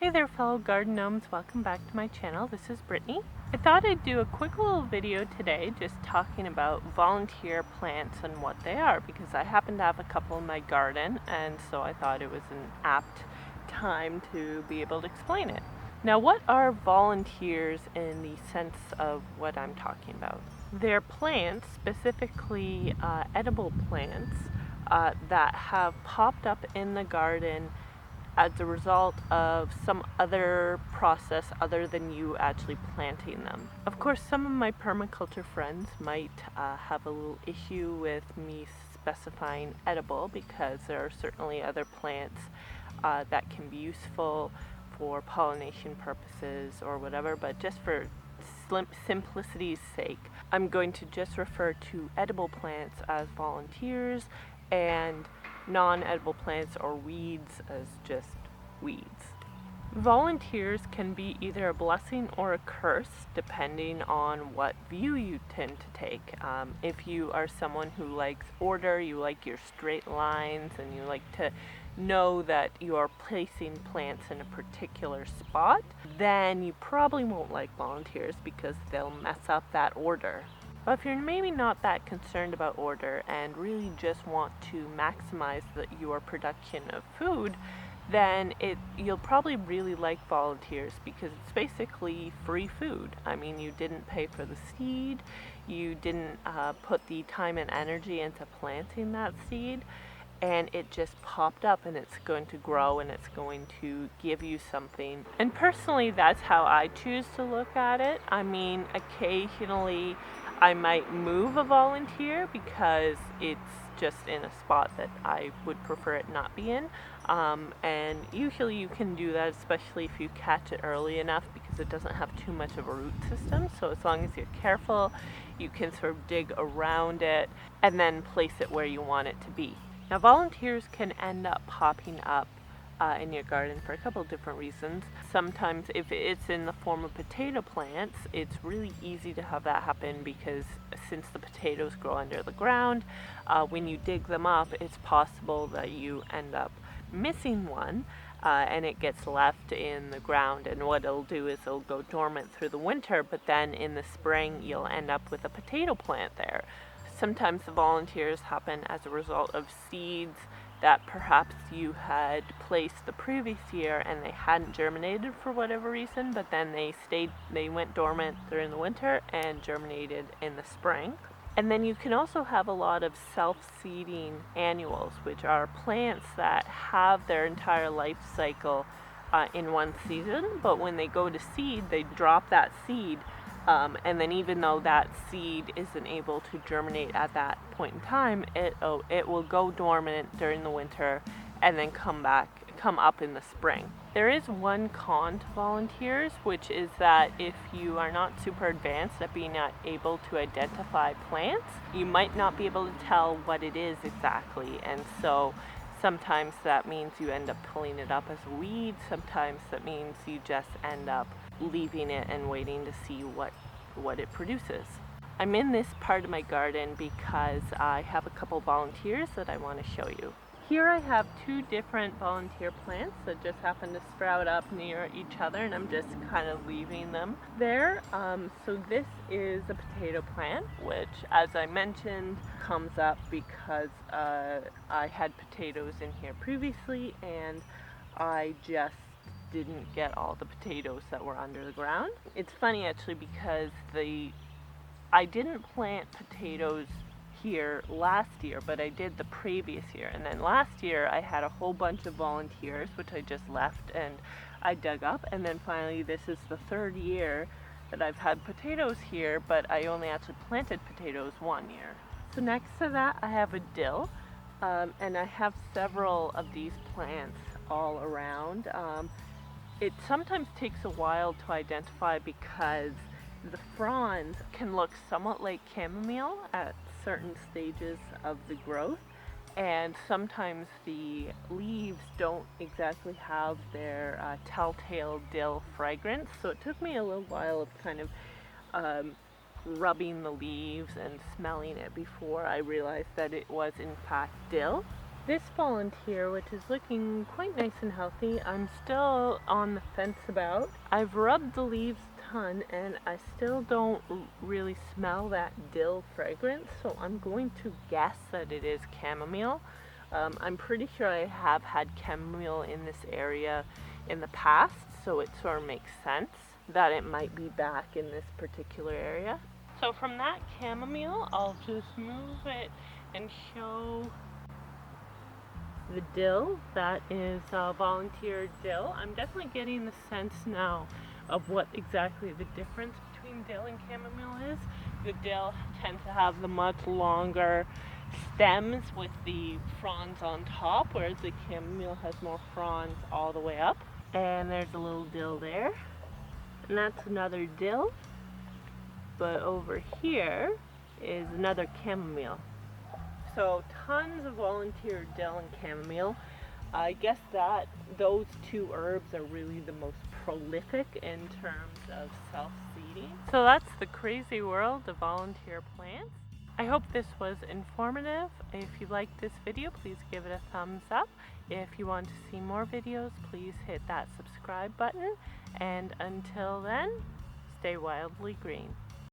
Hey there fellow garden gnomes, welcome back to my channel. This is Brittany. I thought I'd do a quick little video today just talking about volunteer plants and what they are, because I happen to have a couple in my garden, and so I thought it was an apt time to be able to explain it. Now, what are volunteers in the sense of what I'm talking about? They're plants, specifically edible plants, that have popped up in the garden as a result of some other process other than you actually planting them. Of course, some of my permaculture friends might have a little issue with me specifying edible, because there are certainly other plants that can be useful for pollination purposes or whatever, but just for simplicity's sake, I'm going to just refer to edible plants as volunteers and non-edible plants or weeds as just weeds. Volunteers can be either a blessing or a curse depending on what view you tend to take. If you are someone who likes order, you like your straight lines, and you like to know that you are placing plants in a particular spot, then you probably won't like volunteers because they'll mess up that order. But if you're maybe not that concerned about order and really just want to maximize your production of food, then you'll probably really like volunteers, because it's basically free food. I mean, you didn't pay for the seed, you didn't put the time and energy into planting that seed, and it just popped up and it's going to grow and it's going to give you something. And personally, that's how I choose to look at it. I mean, occasionally I might move a volunteer because it's just in a spot that I would prefer it not be in. And usually you can do that, especially if you catch it early enough, because it doesn't have too much of a root system. So as long as you're careful, you can sort of dig around it and then place it where you want it to be. Now, volunteers can end up popping up in your garden for a couple of different reasons. Sometimes if it's in the form of potato plants, it's really easy to have that happen, because since the potatoes grow under the ground, when you dig them up, it's possible that you end up missing one, and it gets left in the ground, and what it'll do is it'll go dormant through the winter, but then in the spring you'll end up with a potato plant there. Sometimes the volunteers happen as a result of seeds that perhaps you had placed the previous year and they hadn't germinated for whatever reason, but then they went dormant during the winter and germinated in the spring. And then you can also have a lot of self-seeding annuals, which are plants that have their entire life cycle in one season, but when they go to seed, they drop that seed. And then even though that seed isn't able to germinate at that point in time, it will go dormant during the winter and then come up in the spring. There is one con to volunteers, which is that if you are not super advanced at being able to identify plants, you might not be able to tell what it is exactly, and so sometimes that means you end up pulling it up as a weed. Sometimes that means you just end up leaving it and waiting to see what it produces. I'm in this part of my garden because I have a couple volunteers that I want to show you. Here I have two different volunteer plants that just happen to sprout up near each other, and I'm just kind of leaving them there. So this is a potato plant, which, as I mentioned, comes up because I had potatoes in here previously, and I just didn't get all the potatoes that were under the ground. It's funny actually, because I didn't plant potatoes here last year, but I did the previous year, and then last year I had a whole bunch of volunteers which I just left and I dug up, and then finally this is the third year that I've had potatoes here, but I only actually planted potatoes one year. So next to that I have a dill, and I have several of these plants all around. It sometimes takes a while to identify because the fronds can look somewhat like chamomile at certain stages of the growth, and sometimes the leaves don't exactly have their telltale dill fragrance, so it took me a little while of kind of rubbing the leaves and smelling it before I realized that it was in fact dill. This volunteer, which is looking quite nice and healthy, I'm still on the fence about. I've rubbed the leaves a ton and I still don't really smell that dill fragrance, so I'm going to guess that it is chamomile. I'm pretty sure I have had chamomile in this area in the past, so it sort of makes sense that it might be back in this particular area. So from that chamomile, I'll just move it and show the dill. That is volunteer dill. I'm definitely getting the sense now of what exactly the difference between dill and chamomile is. The dill tends to have the much longer stems with the fronds on top, whereas the chamomile has more fronds all the way up. And there's a little dill there. And that's another dill. But over here is another chamomile. So tons of volunteer dill and chamomile. I guess that those two herbs are really the most prolific in terms of self-seeding. So that's the crazy world of volunteer plants. I hope this was informative. If you liked this video, please give it a thumbs up. If you want to see more videos, please hit that subscribe button. And until then, stay wildly green.